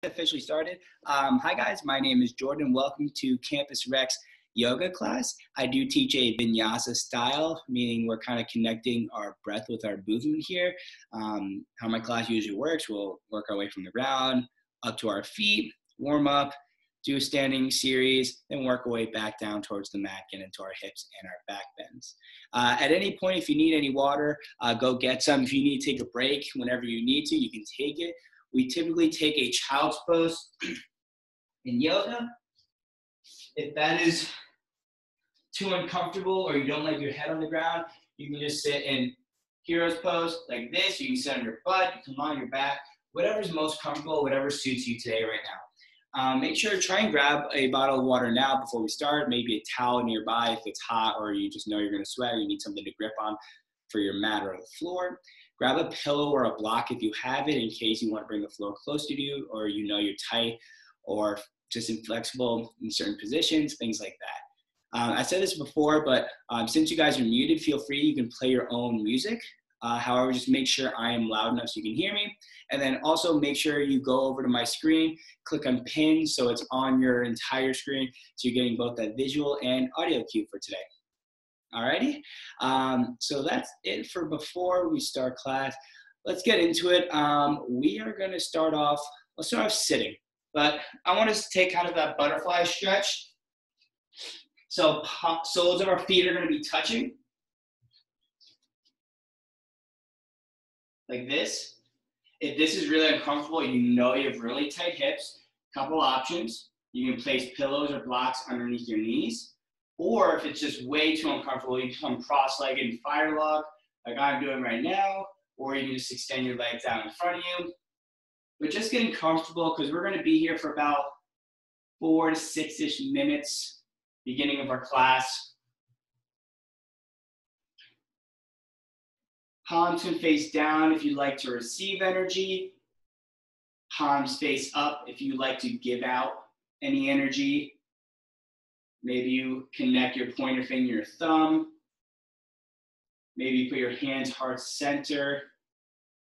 Officially started. Hi guys, my name is Jordan. Welcome to Campus Rec's yoga class. I do teach a vinyasa style, meaning we're kind of connecting our breath with our movement here. How my class usually works, we'll work our way from the ground up to our feet, warm up, do a standing series, then work our way back down towards the mat, get into our hips and our back bends. At any point, if you need any water, go get some. If you need to take a break, whenever you need to, you can take it. We typically take a child's pose in yoga. If that is too uncomfortable or you don't like your head on the ground, you can just sit in hero's pose like this. You can sit on your butt, you come on your back, whatever's most comfortable, whatever suits you today right now. Make sure to try and grab a bottle of water now before we start, maybe a towel nearby if it's hot or you just know you're gonna sweat or you need something to grip on for your mat or the floor. Grab a pillow or a block if you have it in case you want to bring the floor close to you or you know you're tight or just inflexible in certain positions, things like that. I said this before, but since you guys are muted, feel free, you can play your own music. However, just make sure I am loud enough so you can hear me. And then also make sure you go over to my screen, click on pin so it's on your entire screen so you're getting both that visual and audio cue for today. Alrighty, so that's it for before we start class. Let's get into it. We are going to start off, let's start off sitting, but I want us to take kind of that butterfly stretch. So soles of our feet are going to be touching like this. If this is really uncomfortable, you know you have really tight hips, couple options. You can place pillows or blocks underneath your knees. Or if it's just way too uncomfortable, you can come cross-legged and fire log like I'm doing right now, or you can just extend your legs out in front of you. But just getting comfortable because we're going to be here for about 4 to 6-ish minutes, beginning of our class. Palms can face down if you like to receive energy. Palms face up if you like to give out any energy. Maybe you connect your pointer finger and your thumb. Maybe you put your hands heart center.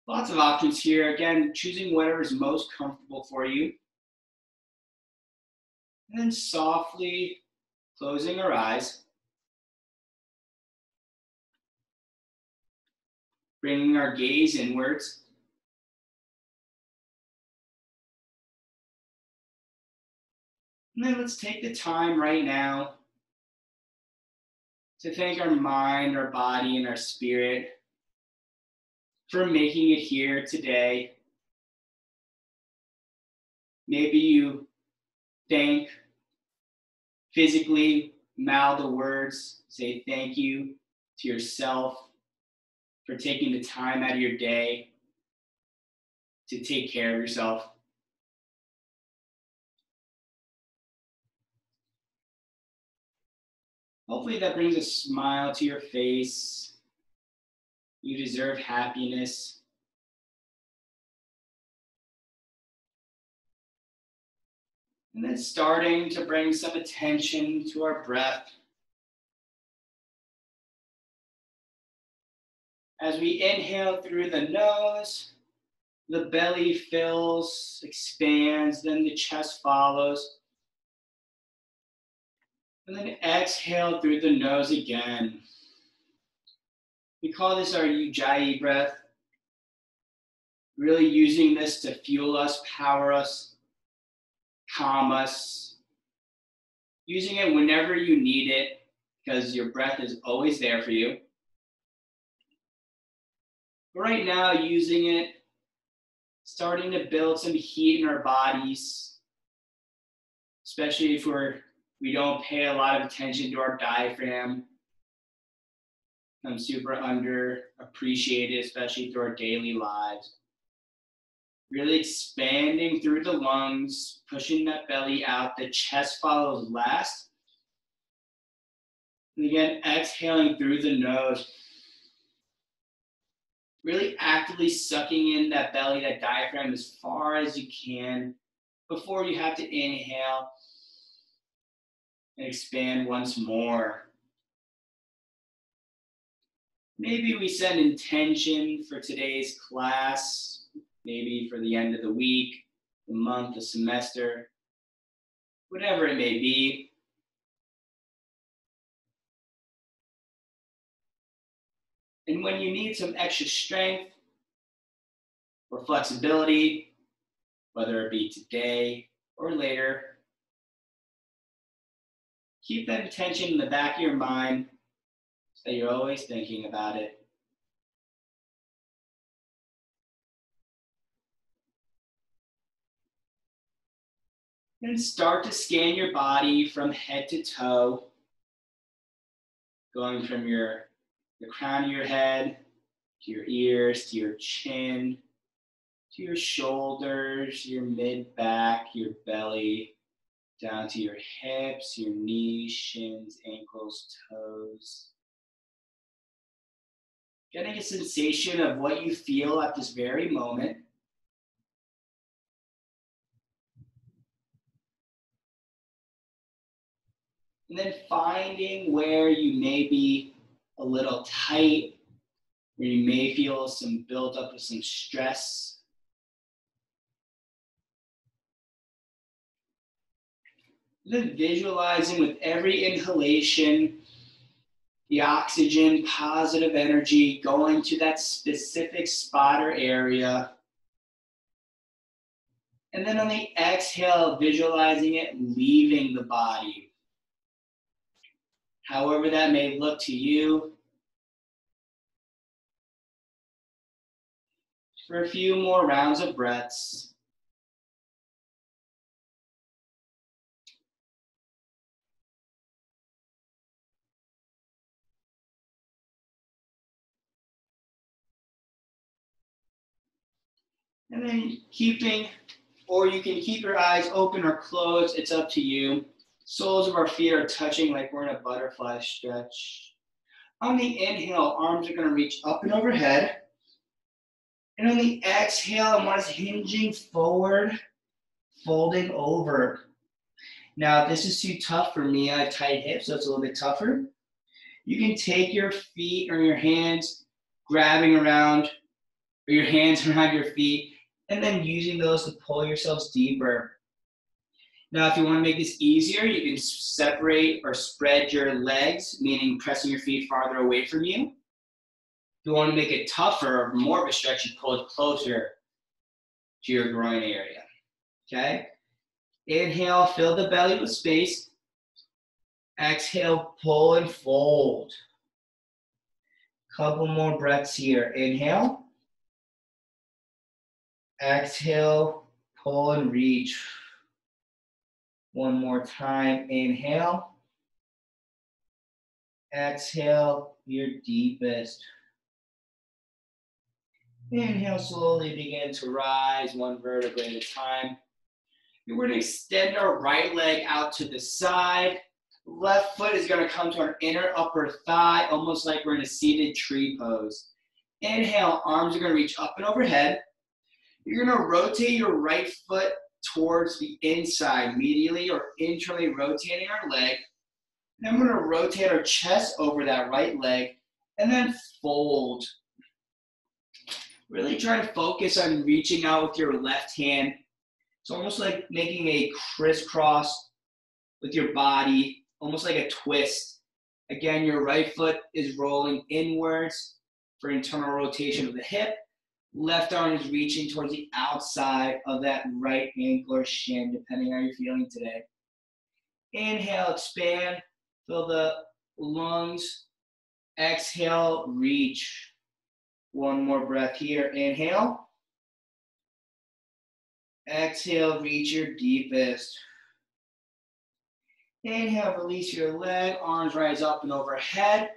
Lots of options here. Again, choosing whatever is most comfortable for you. And then softly closing our eyes. Bringing our gaze inwards. And then let's take the time right now to thank our mind, our body, and our spirit for making it here today. Maybe you thank physically, mouth the words, say thank you to yourself for taking the time out of your day to take care of yourself. Hopefully that brings a smile to your face. You deserve happiness. And then starting to bring some attention to our breath. As we inhale through the nose, the belly fills, expands, then the chest follows. And then exhale through the nose again. We call this our Ujjayi breath. Really using this to fuel us, power us, calm us. Using it whenever you need it, because your breath is always there for you. But right now, using it, starting to build some heat in our bodies, especially if we don't pay a lot of attention to our diaphragm. I'm super underappreciated, especially through our daily lives. Really expanding through the lungs, pushing that belly out. The chest follows last. And again, exhaling through the nose. Really actively sucking in that belly, that diaphragm as far as you can before you have to inhale and expand once more. Maybe we set intention for today's class, maybe for the end of the week, the month, the semester, whatever it may be. And when you need some extra strength or flexibility, whether it be today or later, keep that intention in the back of your mind so that you're always thinking about it. And start to scan your body from head to toe, going from the crown of your head to your ears, to your chin, to your shoulders, your mid-back, your belly, down to your hips, your knees, shins, ankles, toes. Getting a sensation of what you feel at this very moment. And then finding where you may be a little tight, where you may feel some buildup of some stress. And then visualizing with every inhalation, the oxygen, positive energy going to that specific spot or area. And then on the exhale, visualizing it leaving the body. However that may look to you. For a few more rounds of breaths. And then or you can keep your eyes open or closed, it's up to you. Soles of our feet are touching like we're in a butterfly stretch. On the inhale, arms are gonna reach up and overhead. And on the exhale, I want us hinging forward, folding over. Now, if this is too tough for me, I have tight hips, so it's a little bit tougher. You can take your feet or your hands, grabbing around, or your hands around your feet, and then using those to pull yourselves deeper. Now, if you want to make this easier, you can separate or spread your legs, meaning pressing your feet farther away from you. If you want to make it tougher or more of a stretch, you pull it closer to your groin area, okay? Inhale, fill the belly with space. Exhale, pull and fold. Couple more breaths here. Inhale. Exhale, pull and reach. One more time. Inhale. Exhale, your deepest. Inhale, slowly begin to rise, one vertebrae at a time. We're going to extend our right leg out to the side. Left foot is going to come to our inner upper thigh, almost like we're in a seated tree pose. Inhale, arms are going to reach up and overhead. You're going to rotate your right foot towards the inside, medially or internally rotating our leg. Then we're going to rotate our chest over that right leg and then fold. Really try to focus on reaching out with your left hand. It's almost like making a crisscross with your body, almost like a twist. Again, your right foot is rolling inwards for internal rotation of the hip. Left arm is reaching towards the outside of that right ankle or shin, depending on how you're feeling today. Inhale, expand, fill the lungs. Exhale, reach. One more breath here. Inhale. Exhale, reach your deepest. Inhale, release your leg, arms rise up and overhead.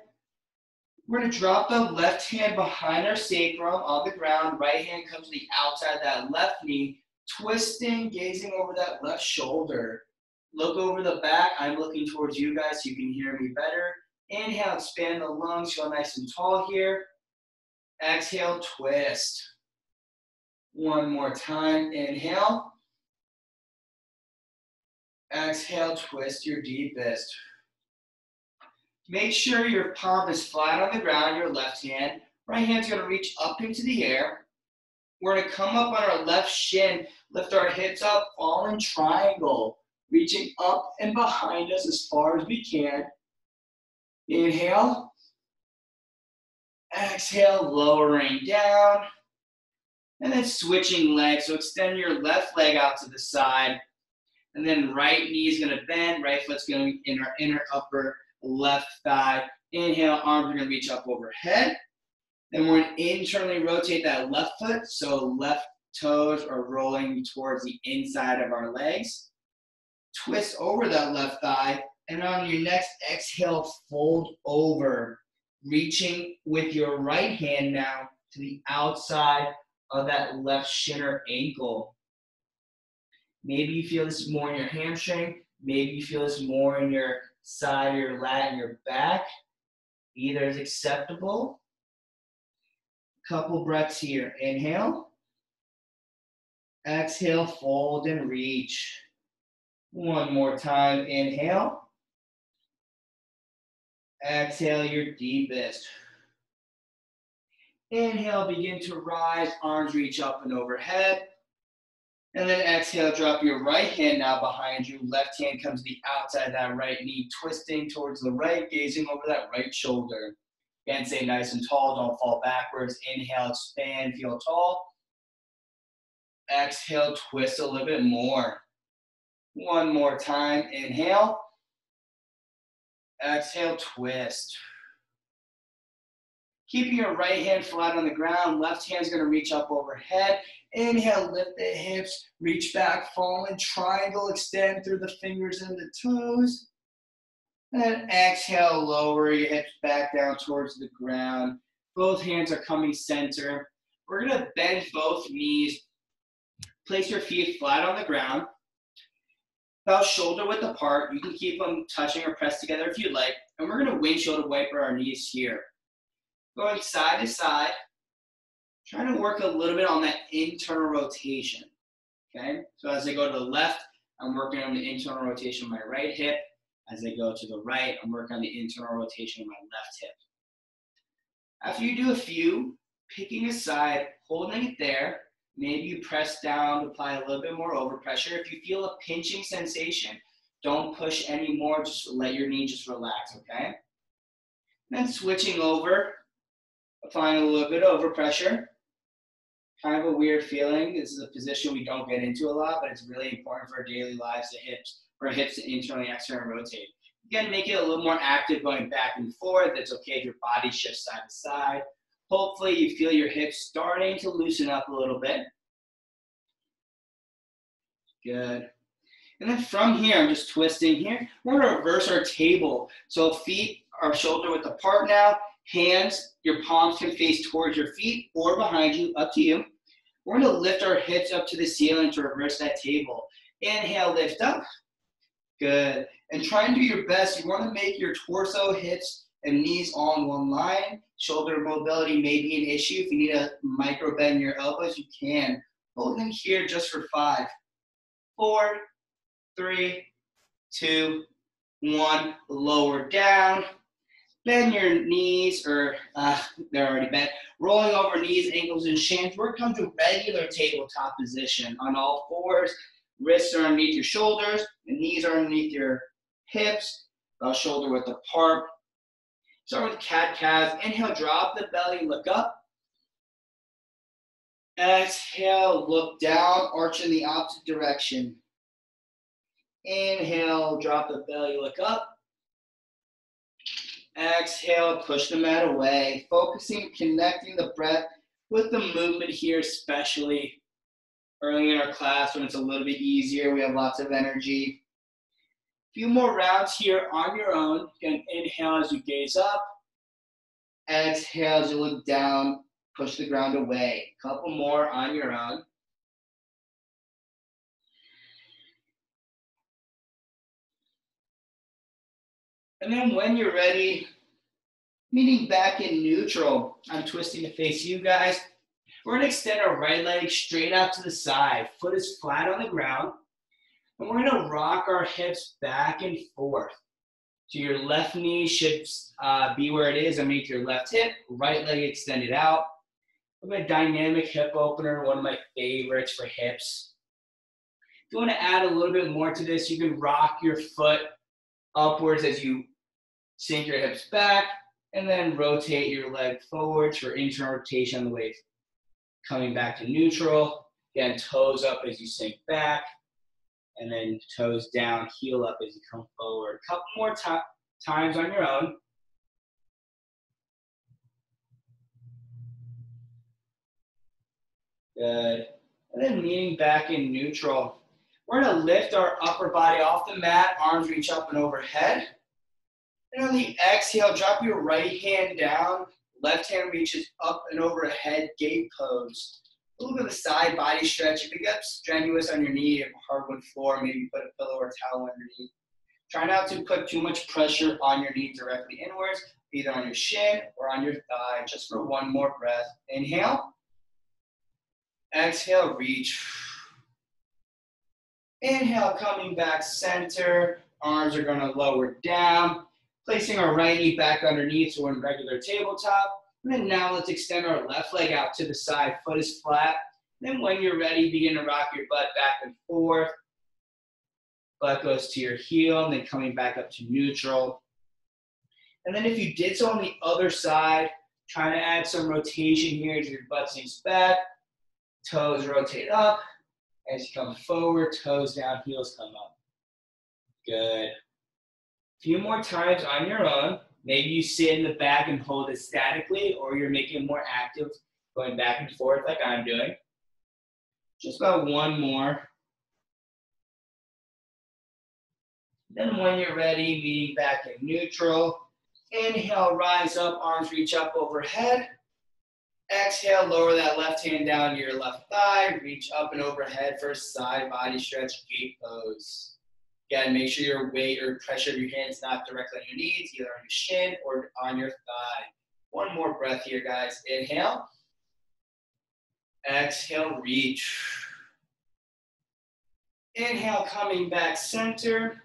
We're going to drop the left hand behind our sacrum on the ground. Right hand comes to the outside of that left knee, twisting, gazing over that left shoulder. Look over the back. I'm looking towards you guys so you can hear me better. Inhale, expand the lungs, feel nice and tall here. Exhale, twist. One more time. Inhale. Exhale, twist your deepest. Make sure your palm is flat on the ground, your left hand. Right hand's going to reach up into the air. We're gonna come up on our left shin, lift our hips up, fallen triangle, reaching up and behind us as far as we can. Inhale. Exhale, lowering down. And then switching legs. So extend your left leg out to the side. And then right knee is gonna bend, right foot's gonna be in our inner upper left thigh. Inhale, arms are gonna reach up overhead. Then we're gonna internally rotate that left foot, so left toes are rolling towards the inside of our legs. Twist over that left thigh, and on your next exhale, fold over, reaching with your right hand now to the outside of that left shin or ankle. Maybe you feel this more in your hamstring, maybe you feel this more in your side or your lat and your back. Either is acceptable. Couple breaths here. Inhale. Exhale, fold and reach. One more time. Inhale. Exhale your deepest. Inhale, begin to rise. Arms reach up and overhead. And then exhale, drop your right hand now behind you. Left hand comes to the outside of that right knee, twisting towards the right, gazing over that right shoulder. Again, stay nice and tall, don't fall backwards. Inhale, expand, feel tall. Exhale, twist a little bit more. One more time, inhale. Exhale, twist. Keeping your right hand flat on the ground, left hand's gonna reach up overhead. Inhale, lift the hips, reach back, fallen triangle, extend through the fingers and the toes. And then exhale, lower your hips back down towards the ground. Both hands are coming center. We're gonna bend both knees. Place your feet flat on the ground. About shoulder width apart. You can keep them touching or pressed together if you'd like. And we're gonna windshield wiper our knees here. Going side to side. Trying to work a little bit on that internal rotation. Okay? So as I go to the left, I'm working on the internal rotation of my right hip. As I go to the right, I'm working on the internal rotation of my left hip. After you do a few, picking a side, holding it there, maybe you press down, apply a little bit more overpressure. If you feel a pinching sensation, don't push anymore, just let your knee just relax, okay? And then switching over, applying a little bit of overpressure. Kind of a weird feeling. This is a position we don't get into a lot, but it's really important for our daily lives, for our hips to internally, externally rotate. Again, make it a little more active going back and forth. It's okay if your body shifts side to side. Hopefully you feel your hips starting to loosen up a little bit. Good. And then from here, I'm just twisting here. We're gonna reverse our table. So feet are shoulder width apart now. Hands, your palms can face towards your feet or behind you, up to you. We're gonna lift our hips up to the ceiling to reverse that table. Inhale, lift up. Good. And try and do your best. You wanna make your torso, hips, and knees all in one line. Shoulder mobility may be an issue. If you need to micro bend your elbows, you can. Hold them here just for 5, 4, 3, 2, 1. Lower down. Bend your knees, or they're already bent. Rolling over knees, ankles, and shins. We're going to come to regular tabletop position on all fours. Wrists are underneath your shoulders. The knees are underneath your hips. About shoulder width apart. Start with cat-cows. Inhale, drop the belly, look up. Exhale, look down, arch in the opposite direction. Inhale, drop the belly, look up. Exhale, push the mat away. Focusing, connecting the breath with the movement here, especially early in our class when it's a little bit easier. We have lots of energy. A few more rounds here on your own. You can inhale as you gaze up. Exhale as you look down, push the ground away. A couple more on your own. And then when you're ready, meeting back in neutral. I'm twisting to face you guys. We're gonna extend our right leg straight out to the side. Foot is flat on the ground. And we're gonna rock our hips back and forth. So your left knee should be where it is underneath your left hip. Right leg extended out. A dynamic hip opener, one of my favorites for hips. If you want to add a little bit more to this, you can rock your foot upwards as you sink your hips back, and then rotate your leg forwards for internal rotation on the way coming back to neutral. Again, toes up as you sink back, and then toes down, heel up as you come forward. A couple more times on your own. Good. And then leaning back in neutral. We're going to lift our upper body off the mat, arms reach up and overhead. And on the exhale, drop your right hand down, left hand reaches up and overhead, gate pose. A little bit of a side body stretch. If it gets strenuous on your knee, if hardwood floor, maybe put a pillow or towel underneath. Try not to put too much pressure on your knee directly inwards, either on your shin or on your thigh, just for one more breath. Inhale. Exhale, reach. Inhale, coming back center. Arms are going to lower down. Placing our right knee back underneath, so we're in regular tabletop. And then now let's extend our left leg out to the side. Foot is flat. Then when you're ready, begin to rock your butt back and forth. Butt goes to your heel, and then coming back up to neutral. And then if you did so on the other side, try to add some rotation here as your butt sinks back. Toes rotate up. As you come forward, toes down, heels come up. Good. A few more times on your own. Maybe you sit in the back and hold it statically, or you're making it more active, going back and forth like I'm doing. Just about one more. Then when you're ready, meeting back in neutral. Inhale, rise up, arms reach up overhead. Exhale, lower that left hand down to your left thigh. Reach up and overhead for a side body stretch, gate pose. Again, make sure your weight or pressure of your hands not directly on your knees, either on your shin or on your thigh. One more breath here, guys. Inhale. Exhale, reach. Inhale, coming back center.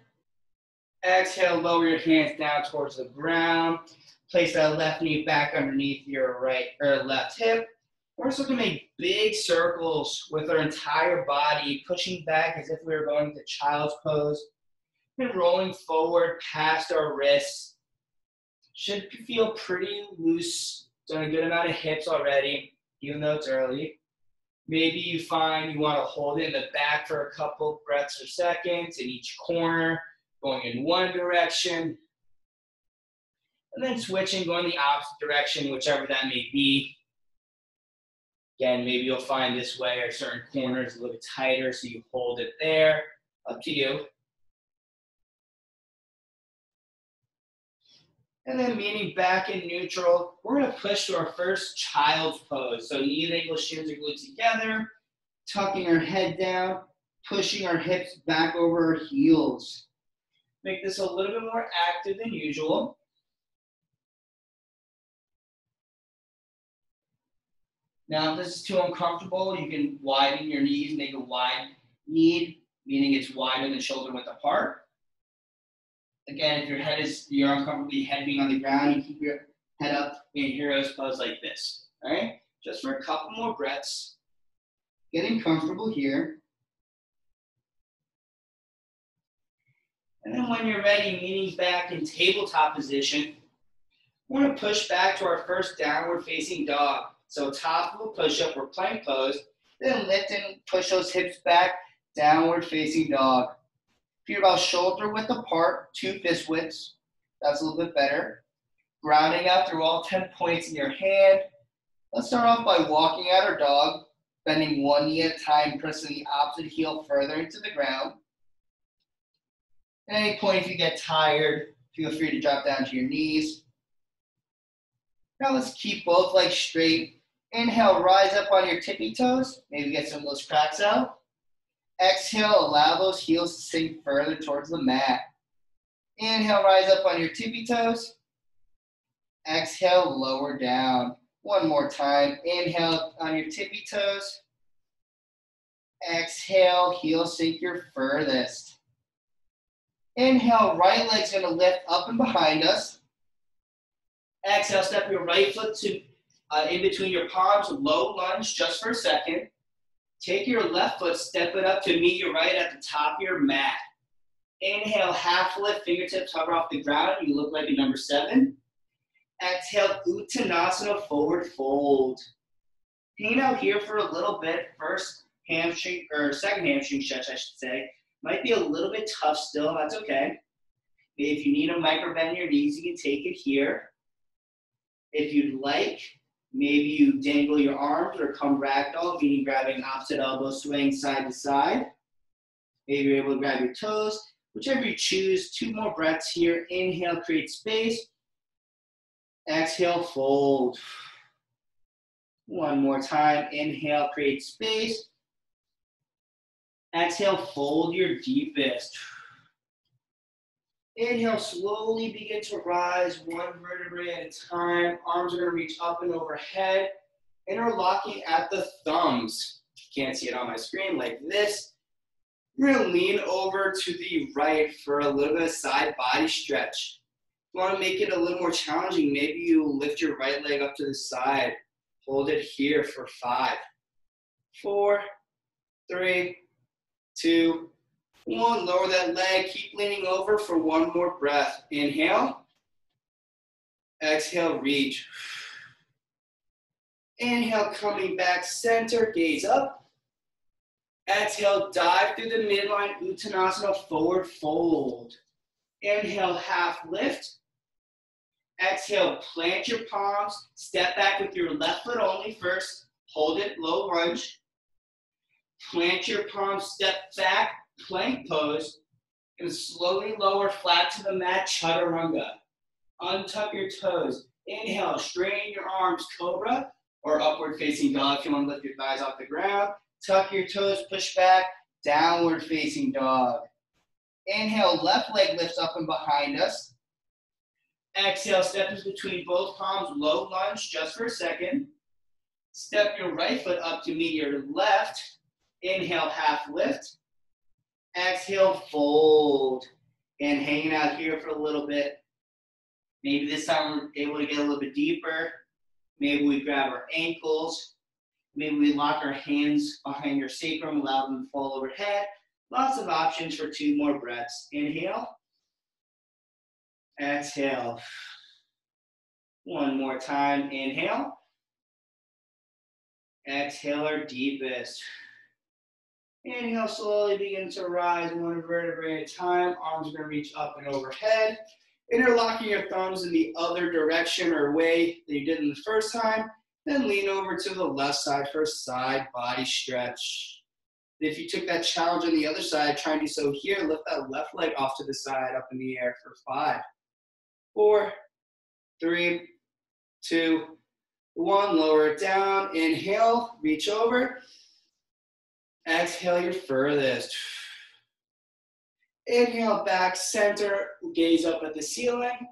Exhale, lower your hands down towards the ground. Place that left knee back underneath your right or left hip. We're just going to make big circles with our entire body, pushing back as if we were going to child's pose. And rolling forward past our wrists. Should feel pretty loose. Done a good amount of hips already, even though it's early. Maybe you find you want to hold it in the back for a couple breaths or seconds in each corner, going in one direction. And then switching, going the opposite direction, whichever that may be. Again, maybe you'll find this way or certain corners a little bit tighter, so you hold it there. Up to you. And then meeting back in neutral, we're going to push to our first child's pose. So knee and ankle, shins are glued together, tucking our head down, pushing our hips back over our heels. Make this a little bit more active than usual. Now, if this is too uncomfortable, you can widen your knees, make a wide knee, meaning it's wider than shoulder width apart. Again, if you're uncomfortable, head being on the ground, you keep your head up in hero's pose like this. All right? Just for a couple more breaths. Getting comfortable here. And then when you're ready, leaning back in tabletop position, we're going to push back to our first downward facing dog. So top of a push-up or plank pose, then lift and push those hips back, downward facing dog. If you're about shoulder width apart, 2 fist widths, that's a little bit better. Grounding out through all 10 points in your hand. Let's start off by walking at our dog, bending one knee at a time, pressing the opposite heel further into the ground. At any point, if you get tired, feel free to drop down to your knees. Now let's keep both legs straight. Inhale, rise up on your tippy toes. Maybe get some of those cracks out. Exhale, allow those heels to sink further towards the mat. Inhale, rise up on your tippy toes. Exhale, lower down. One more time. Inhale on your tippy toes. Exhale, heels sink your furthest. Inhale, right leg's gonna lift up and behind us. Exhale, step your right foot to In between your palms, low lunge just for a second. Take your left foot, step it up to meet your right at the top of your mat. Inhale, half lift, fingertips hover off the ground. You look like a number 7. Exhale, Uttanasana, forward fold. Hang out here for a little bit. First hamstring, or second hamstring stretch, I should say. Might be a little bit tough still, that's okay. If you need a micro bend in your knees, you can take it here. If you'd like, maybe you dangle your arms or come ragdoll, meaning grabbing opposite elbow, swaying side to side. Maybe you're able to grab your toes. Whichever you choose, 2 more breaths here. Inhale, create space. Exhale, fold. One more time. Inhale, create space. Exhale, fold your deepest. Inhale, slowly begin to rise, 1 vertebrae at a time. Arms are going to reach up and overhead. Interlocking at the thumbs. You can't see it on my screen, like this. You're going to lean over to the right for a little bit of side body stretch. If you want to make it a little more challenging, maybe you lift your right leg up to the side. Hold it here for 5, 4, 3, 2, 1. Lower that leg. Keep leaning over for 1 more breath. Inhale. Exhale, reach. Inhale, coming back center, gaze up. Exhale, dive through the midline, Uttanasana, forward fold. Inhale, half lift. Exhale, plant your palms. Step back with your left foot only first. Hold it, low lunge. Plant your palms, step back, plank pose. And slowly lower flat to the mat, Chaturanga. Untuck your toes. Inhale, straighten your arms, cobra, or upward facing dog if you want to lift your thighs off the ground. Tuck your toes, push back, downward facing dog. Inhale, left leg lifts up and behind us. Exhale, step in between both palms, low lunge just for a second. Step your right foot up to meet your left. Inhale, half lift. Exhale, fold. And hanging out here for a little bit. Maybe this time we're able to get a little bit deeper. Maybe we grab our ankles. Maybe we lock our hands behind your sacrum, allow them to fall overhead. Lots of options for 2 more breaths. Inhale. Exhale. 1 more time. Inhale. Exhale our deepest. Inhale, slowly begin to rise 1 vertebrae at a time. Arms are going to reach up and overhead. Interlocking your thumbs in the other direction or way that you did in the first time. Then lean over to the left side for a side body stretch. If you took that challenge on the other side, try and do so here. Lift that left leg off to the side, up in the air for 5, 4, 3, 2, 1. Lower it down. Inhale, reach over. Exhale your furthest. Inhale, back center, gaze up at the ceiling.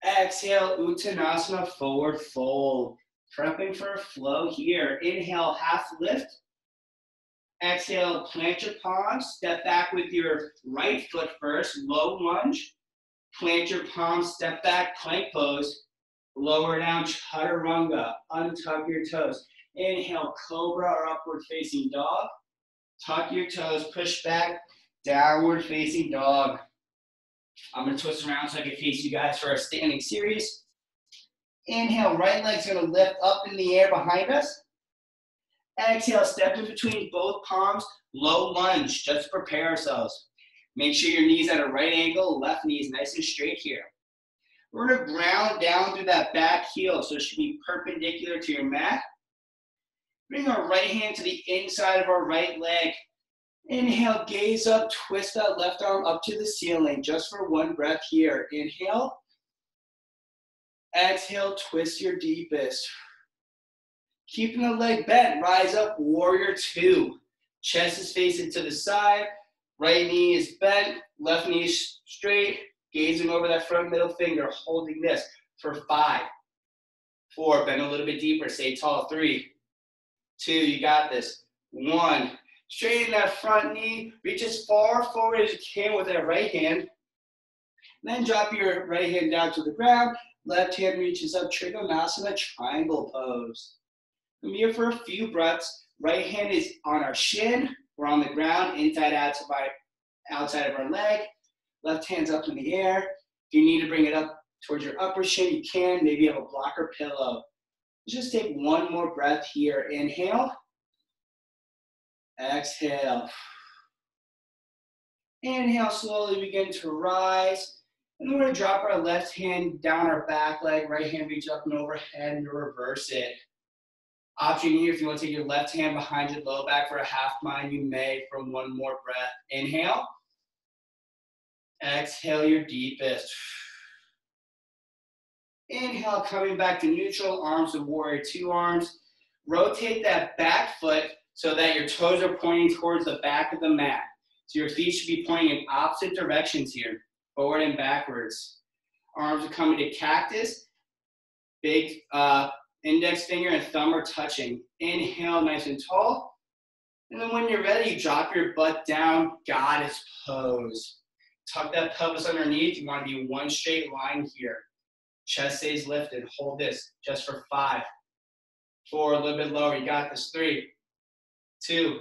Exhale, Uttanasana, forward fold. Prepping for a flow here. Inhale, half lift. Exhale, plant your palms. Step back with your right foot first, low lunge. Plant your palms, step back, plank pose. Lower down, Chaturanga. Untuck your toes. Inhale, cobra or upward facing dog. Tuck your toes, push back, downward facing dog. I'm going to twist around so I can face you guys for our standing series. Inhale, right leg's going to lift up in the air behind us. Exhale, step in between both palms, low lunge, just to prepare ourselves. Make sure your knee's at a right angle, left knee is nice and straight here. We're going to ground down through that back heel, so it should be perpendicular to your mat. Bring our right hand to the inside of our right leg. Inhale, gaze up, twist that left arm up to the ceiling, just for 1 breath here. Inhale. Exhale, twist your deepest. Keeping the leg bent, rise up, warrior 2. Chest is facing to the side, right knee is bent, left knee is straight, gazing over that front middle finger, holding this for 5, 4, bend a little bit deeper, stay tall, 3, 2, you got this, 1. Straighten that front knee, reach as far forward as you can with that right hand. Then drop your right hand down to the ground. Left hand reaches up, Trikonasana, triangle pose. I'm here for a few breaths. Right hand is on our shin. We're on the ground, inside out to outside of our leg. Left hand's up in the air. If you need to bring it up towards your upper shin, you can. Maybe you have a blocker pillow. Just take one more breath here. Inhale. Exhale. Inhale, slowly begin to rise. And then we're going to drop our left hand down our back leg. Right hand reach up and overhead and reverse it. Option here, if you want to take your left hand behind your low back for a half mile, you may for one more breath. Inhale. Exhale your deepest. Inhale, coming back to neutral, arms of warrior two arms. Rotate that back foot so that your toes are pointing towards the back of the mat. So your feet should be pointing in opposite directions here, forward and backwards. Arms are coming to cactus. Big index finger and thumb are touching. Inhale, nice and tall. And then when you're ready, you drop your butt down, goddess pose. Tuck that pelvis underneath. You want to be one straight line here. Chest stays lifted. Hold this just for 5, 4, a little bit lower. You got this. 3, 2,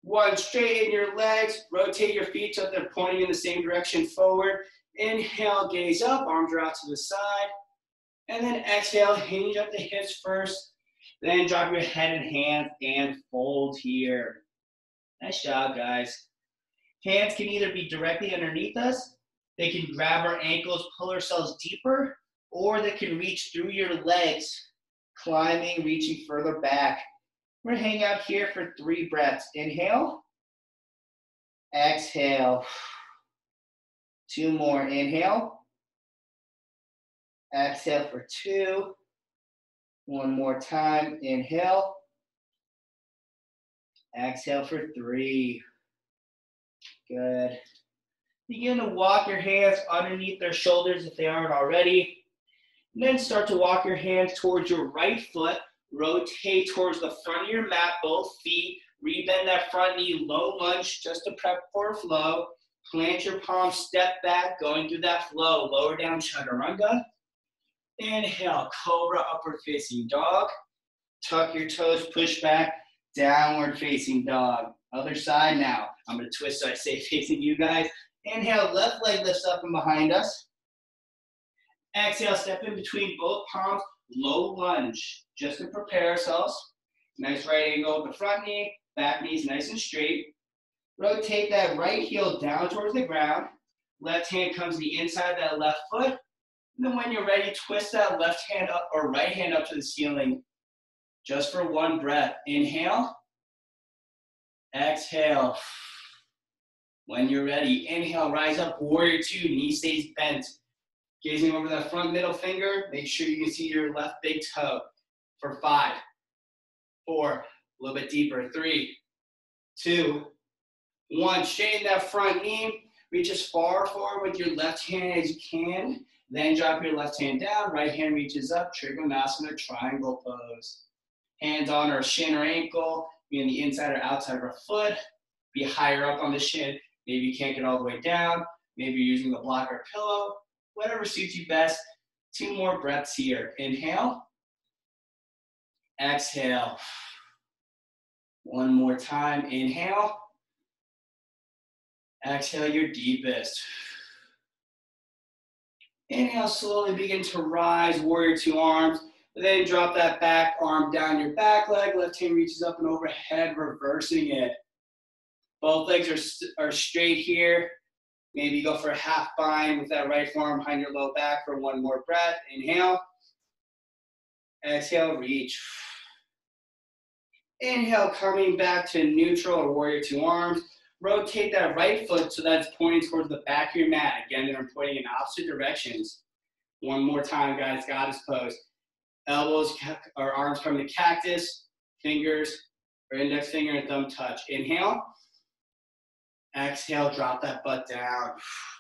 1. Straighten your legs. Rotate your feet so they're pointing in the same direction forward. Inhale, gaze up. Arms are out to the side. And then exhale, hinge up the hips first. Then drop your head and hands and fold here. Nice job, guys. Hands can either be directly underneath us. They can grab our ankles, pull ourselves deeper, or they can reach through your legs, climbing, reaching further back. We're gonna hang out here for 3 breaths. Inhale, exhale. 2 more. Inhale, exhale for 2. 1 more time. Inhale, exhale for 3. Good. Begin to walk your hands underneath their shoulders if they aren't already. And then start to walk your hands towards your right foot. Rotate towards the front of your mat, both feet. Rebend that front knee, low lunge, just to prep for a flow. Plant your palms, step back, going through that flow. Lower down, chaturanga. Inhale, cobra, upward facing dog. Tuck your toes, push back, downward facing dog. Other side now. I'm going to twist so I stay facing you guys. Inhale, left leg lifts up and behind us. Exhale, step in between both palms, low lunge, just to prepare ourselves. Nice right angle with the front knee, back knee's nice and straight. Rotate that right heel down towards the ground. Left hand comes to the inside of that left foot. And then when you're ready, twist that left hand up or right hand up to the ceiling. Just for 1 breath. Inhale. Exhale. When you're ready, inhale, rise up, warrior 2, knee stays bent. Gazing over that front middle finger, make sure you can see your left big toe. For 5, 4, a little bit deeper. 3, 2, 1. Straighten that front knee. Reach as far forward with your left hand as you can. Then drop your left hand down. Right hand reaches up. Trikonasana, triangle pose. Hands on our shin or ankle. Be on the inside or outside of our foot. Be higher up on the shin. Maybe you can't get all the way down. Maybe you're using the blocker pillow. Whatever suits you best. 2 more breaths here. Inhale. Exhale. 1 more time. Inhale. Exhale your deepest. Inhale, slowly begin to rise, warrior 2 arms. Then drop that back arm down your back leg. Left hand reaches up and overhead, reversing it. Both legs are straight here. Maybe go for a half bind with that right forearm behind your low back for 1 more breath. Inhale. Exhale, reach. Inhale, coming back to neutral or warrior 2 arms. Rotate that right foot so that it's pointing towards the back of your mat. Again, they're pointing in opposite directions. 1 more time, guys, goddess pose. Elbows or arms come to cactus, fingers or index finger and thumb touch. Inhale. Exhale, drop that butt down.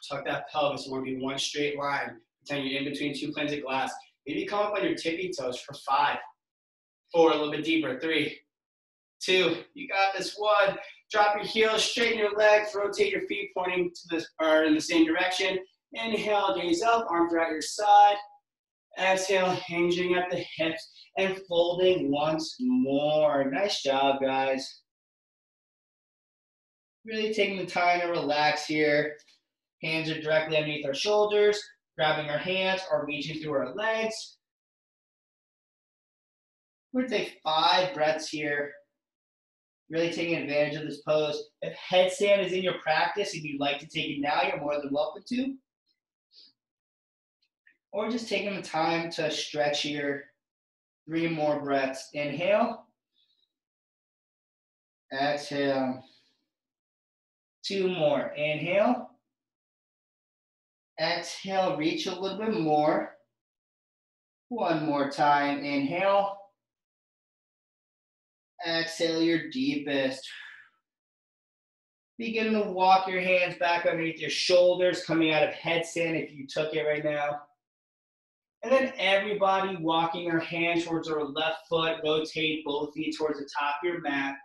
Tuck that pelvis. You want to be 1 straight line. Pretend you're in between 2 planes of glass. Maybe come up on your tippy toes for 5, 4, a little bit deeper. 3, 2, you got this. 1. Drop your heels, straighten your legs, rotate your feet pointing to this or in the same direction. Inhale, gaze up, arms are at your side. Exhale, hinging at the hips and folding once more. Nice job, guys. Really taking the time to relax here. Hands are directly underneath our shoulders, grabbing our hands or reaching through our legs. We're going to take 5 breaths here. Really taking advantage of this pose. If headstand is in your practice and you'd like to take it now, you're more than welcome to. Or just taking the time to stretch here. 3 more breaths. Inhale. Exhale. 2 more. Inhale. Exhale, reach a little bit more. 1 more time. Inhale. Exhale your deepest. Begin to walk your hands back underneath your shoulders, coming out of headstand if you took it right now. And then everybody walking our hand towards our left foot, rotate both feet towards the top of your mat.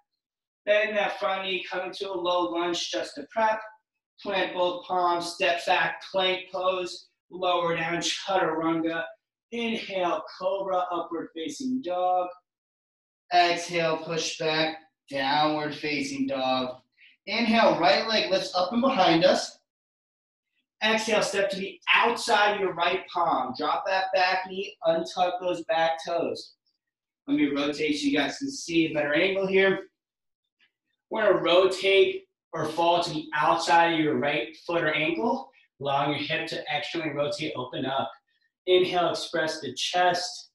Then that front knee coming to a low lunge just to prep. Plant both palms, step back, plank pose, lower down, chaturanga. Inhale, cobra, upward facing dog. Exhale, push back, downward facing dog. Inhale, right leg lifts up and behind us. Exhale, step to the outside of your right palm. Drop that back knee, untuck those back toes. Let me rotate so you guys can see a better angle here. We're going to rotate or fall to the outside of your right foot or ankle, allowing your hip to externally rotate, open up. Inhale, express the chest.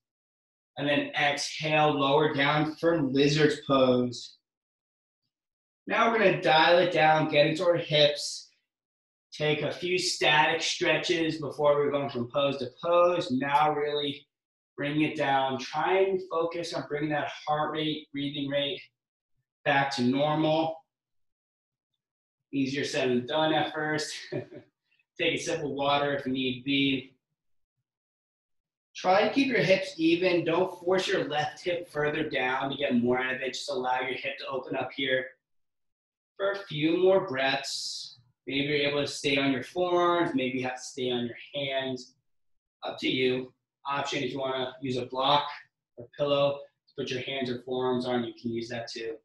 And then exhale, lower down for lizard's pose. Now we're going to dial it down, get into our hips. Take a few static stretches before we're going from pose to pose. Now really bring it down. Try and focus on bringing that heart rate, breathing rate back to normal. Easier said than done at first. Take a sip of water if need be. Try to keep your hips even. Don't force your left hip further down to get more out of it. Just allow your hip to open up here for a few more breaths. Maybe you're able to stay on your forearms. Maybe you have to stay on your hands. Up to you. Option if you want to use a block or pillow to put your hands or forearms on, you can use that too.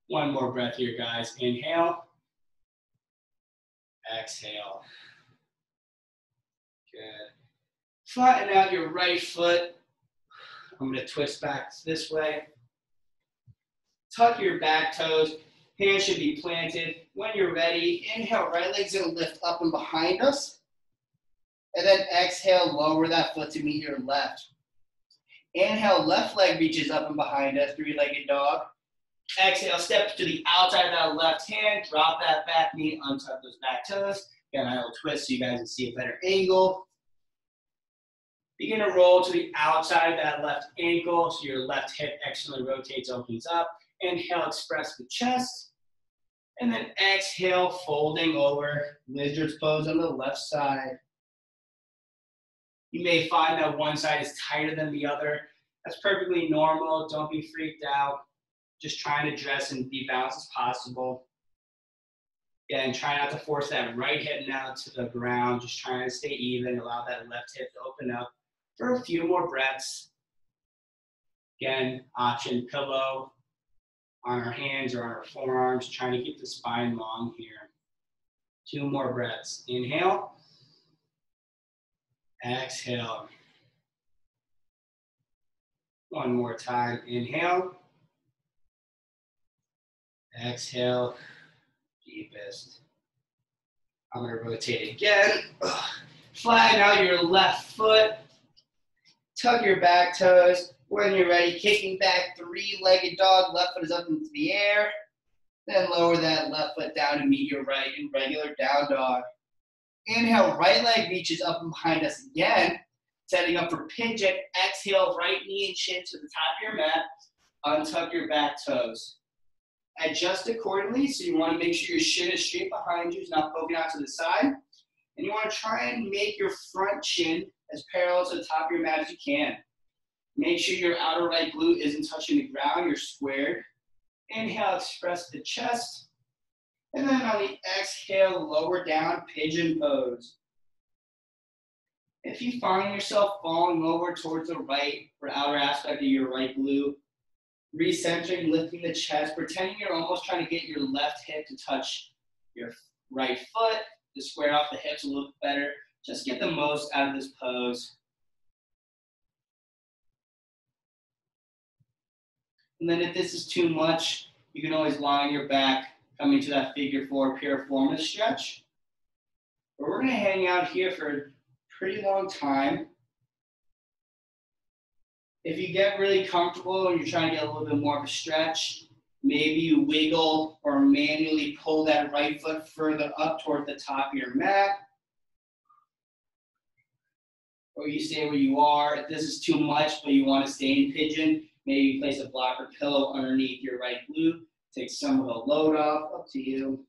1 more breath here, guys. Inhale. Exhale. Good. Flatten out your right foot. I'm going to twist back this way. Tuck your back toes. Hands should be planted. When you're ready, inhale, right leg's going to lift up and behind us. And then exhale, lower that foot to meet your left. Inhale, left leg reaches up and behind us, 3-legged dog. Exhale, step to the outside of that left hand, drop that back knee, untuck those back toes. Again, I will twist so you guys can see a better angle. Begin to roll to the outside of that left ankle so your left hip externally rotates, opens up. Inhale, express the chest. And then exhale, folding over, lizard's pose on the left side. You may find that one side is tighter than the other. That's perfectly normal. Don't be freaked out. Just trying to dress and be balanced as possible. Again, try not to force that right hip now to the ground. Just trying to stay even. Allow that left hip to open up for a few more breaths. Again, option pillow on our hands or on our forearms, trying to keep the spine long here. 2 more breaths. Inhale. Exhale. 1 more time. Inhale. Exhale. Deepest. I'm going to rotate again. Flatten out your left foot. Tuck your back toes. When you're ready, kicking back, 3-legged dog. Left foot is up into the air. Then lower that left foot down to meet your right in regular down dog. Inhale, right leg reaches up and behind us again. Setting up for pigeon. Exhale, right knee and chin to the top of your mat. Untuck your back toes. Adjust accordingly, so you want to make sure your shin is straight behind you, it's not poking out to the side. And you want to try and make your front shin as parallel to the top of your mat as you can. Make sure your outer right glute isn't touching the ground, you're squared. Inhale, express the chest. And then on the exhale, lower down, pigeon pose. If you find yourself falling over towards the right or outer aspect of your right glute, recentering, lifting the chest, pretending you're almost trying to get your left hip to touch your right foot, to square off the hips a little better. Just get the most out of this pose. And then if this is too much, you can always lie on your back, coming to that figure 4 Piriformis Stretch. But we're gonna hang out here for a pretty long time. If you get really comfortable and you're trying to get a little bit more of a stretch, maybe you wiggle or manually pull that right foot further up toward the top of your mat. Or you stay where you are. If this is too much, but you want to stay in pigeon, maybe you place a block or pillow underneath your right glute. Take some of the load off, up to you.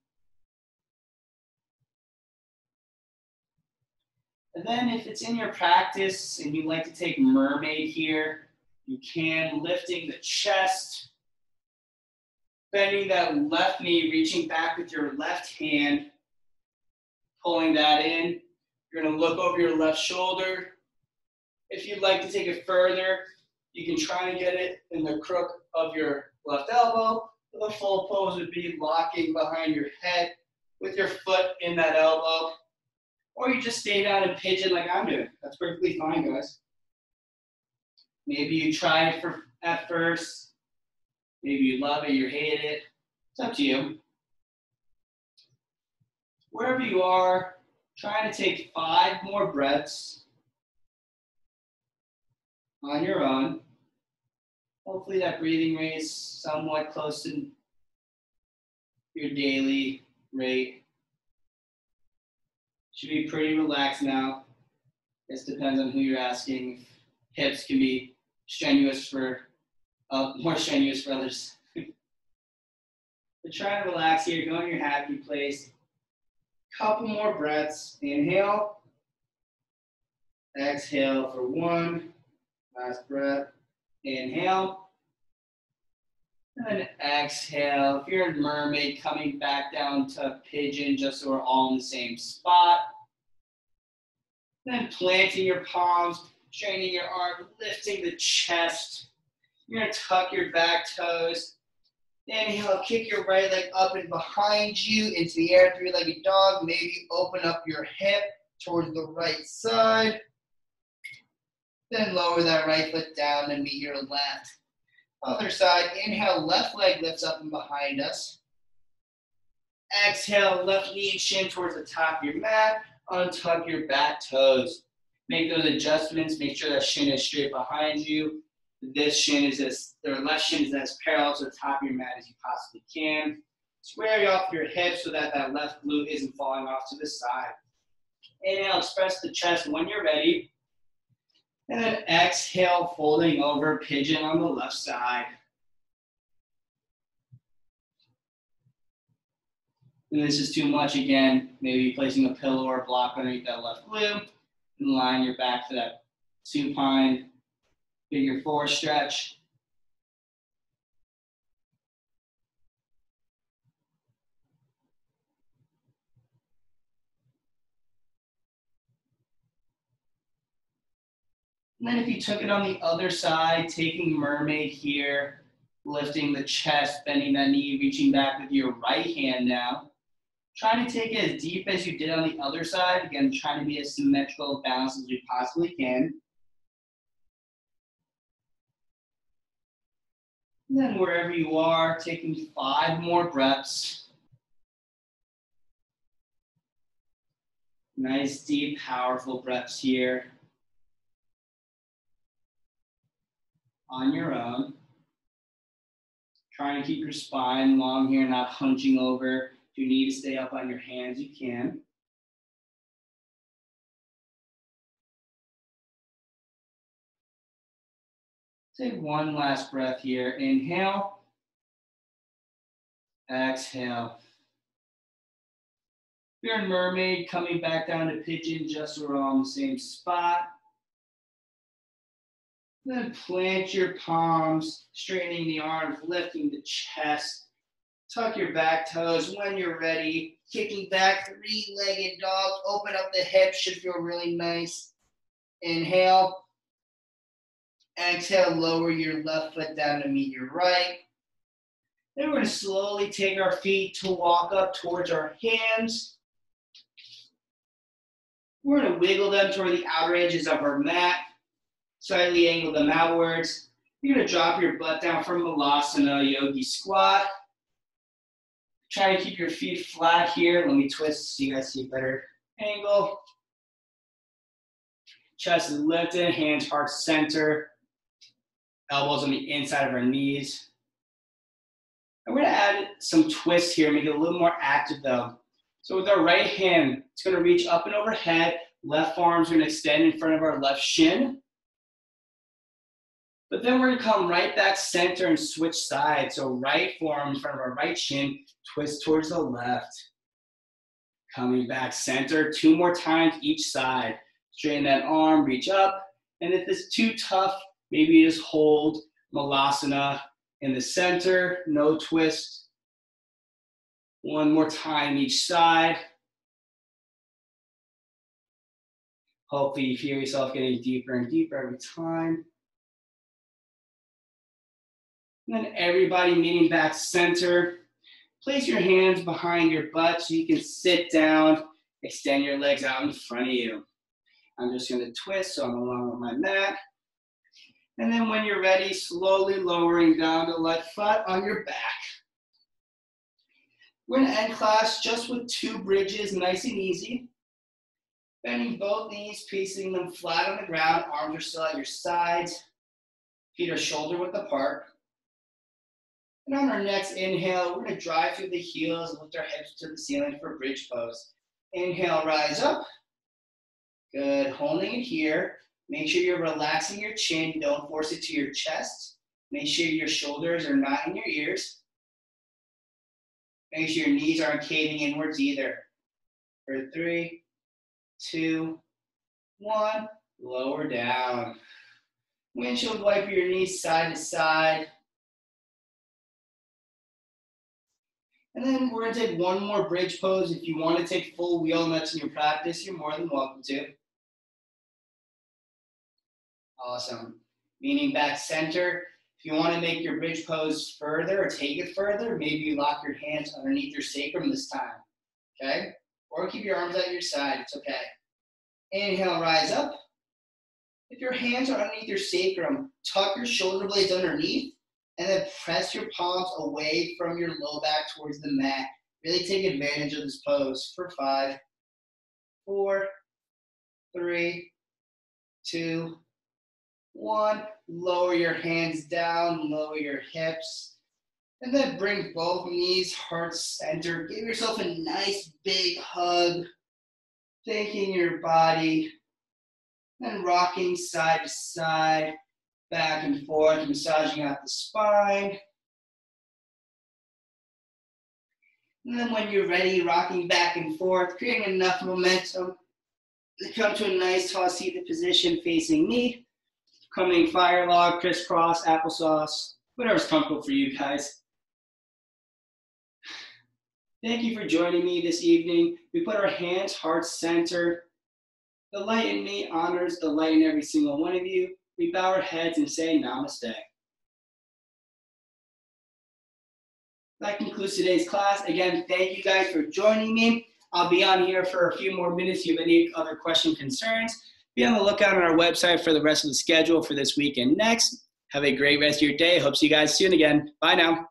And then if it's in your practice and you like to take Mermaid here, you can, lifting the chest, bending that left knee, reaching back with your left hand, pulling that in. You're gonna look over your left shoulder. If you'd like to take it further, you can try and get it in the crook of your left elbow. The full pose would be locking behind your head with your foot in that elbow. Or you just stay down in pigeon like I'm doing. That's perfectly fine, guys. Maybe you try it at first. Maybe you love it, you hate it. It's up to you. Wherever you are, try to take 5 more breaths on your own. Hopefully that breathing rate is somewhat close to your daily rate. Should be pretty relaxed now. This depends on who you're asking. Hips can be strenuous for, more strenuous for others. But try to relax here, go in your happy place. Couple more breaths. Inhale. Exhale for 1. Last breath. Inhale. And then exhale. If you're in Mermaid, coming back down to Pigeon, just so we're all in the same spot. Then planting your palms, straining your arm, lifting the chest. You're gonna tuck your back toes. Inhale, kick your right leg up and behind you into the air, 3-legged dog. Maybe open up your hip towards the right side. Then lower that right foot down and meet your left. Other side, inhale, left leg lifts up and behind us. Exhale, left knee and shin towards the top of your mat. Untuck your back toes. Make those adjustments. Make sure that shin is straight behind you. This shin is left shin is as parallel to the top of your mat as you possibly can. Square off your hips so that that left glute isn't falling off to the side. Inhale, express the chest when you're ready. And then exhale, folding over, pigeon on the left side. And this is too much again, maybe placing a pillow or a block underneath that left glute. And line your back to that supine figure 4 stretch. And then if you took it on the other side, taking Mermaid here, lifting the chest, bending that knee, reaching back with your right hand now. Trying to take it as deep as you did on the other side. Again, trying to be as symmetrical, balanced as you possibly can. And then wherever you are, taking 5 more breaths. Nice, deep, powerful breaths here. On your own. Trying to keep your spine long here, not hunching over. If you need to stay up on your hands, you can. Take 1 last breath here. Inhale. Exhale. If you're in Mermaid, coming back down to Pigeon, just so we're all in the same spot. Then plant your palms, straightening the arms, lifting the chest. Tuck your back toes when you're ready. Kicking back, 3-legged dog. Open up the hips, should feel really nice. Inhale. Exhale, lower your left foot down to meet your right. Then we're going to slowly take our feet to walk up towards our hands. We're going to wiggle them toward the outer edges of our mat. Slightly angle them outwards. You're going to drop your butt down for Malasana Yogi Squat. Try to keep your feet flat here. Let me twist so you guys see a better angle. Chest is lifted, hands heart center. Elbows on the inside of our knees. And we're going to add some twists here, make it a little more active though. So with our right hand, it's going to reach up and overhead. Left arm's going to extend in front of our left shin. But then we're going to come right back center and switch sides. So right forearm in front of our right shin, twist towards the left. Coming back center, 2 more times each side. Straighten that arm, reach up. And if it's too tough, maybe you just hold Malasana in the center, no twist. 1 more time each side. Hopefully you feel yourself getting deeper and deeper every time. And then everybody meeting back center. Place your hands behind your butt so you can sit down, extend your legs out in front of you. I'm just going to twist so I'm along with my mat. And then when you're ready, slowly lowering down the left foot on your back. We're going to end class just with 2 bridges, nice and easy. Bending both knees, placing them flat on the ground. Arms are still at your sides. Feet are shoulder width apart. And on our next inhale, we're going to drive through the heels, lift our hips to the ceiling for bridge pose. Inhale, rise up. Good, holding it here. Make sure you're relaxing your chin. Don't force it to your chest. Make sure your shoulders are not in your ears. Make sure your knees aren't caving inwards either. For 3, 2, 1, lower down. Windshield wiper your knees side to side. And then we're going to take 1 more bridge pose. If you want to take full wheel nuts in your practice, you're more than welcome to. Awesome. Meaning back center. If you want to make your bridge pose further or take it further, maybe you lock your hands underneath your sacrum this time. Okay? Or keep your arms at your side. It's okay. Inhale, rise up. If your hands are underneath your sacrum, tuck your shoulder blades underneath. And then press your palms away from your low back towards the mat. Really take advantage of this pose for 5, 4, 3, 2, 1. Lower your hands down, lower your hips. And then bring both knees heart center. Give yourself a nice big hug. Thanking your body. And rocking side to side. Back and forth, massaging out the spine. And then when you're ready, rocking back and forth, creating enough momentum to come to a nice tall seated position facing me. Coming fire log, crisscross, applesauce, whatever's comfortable for you guys. Thank you for joining me this evening. We put our hands heart center. The light in me honors the light in every single one of you. We bow our heads and say namaste. That concludes today's class. Again, thank you guys for joining me. I'll be on here for a few more minutes if you have any other questions, concerns. Be on the lookout on our website for the rest of the schedule for this week and next. Have a great rest of your day. Hope to see you guys soon again. Bye now.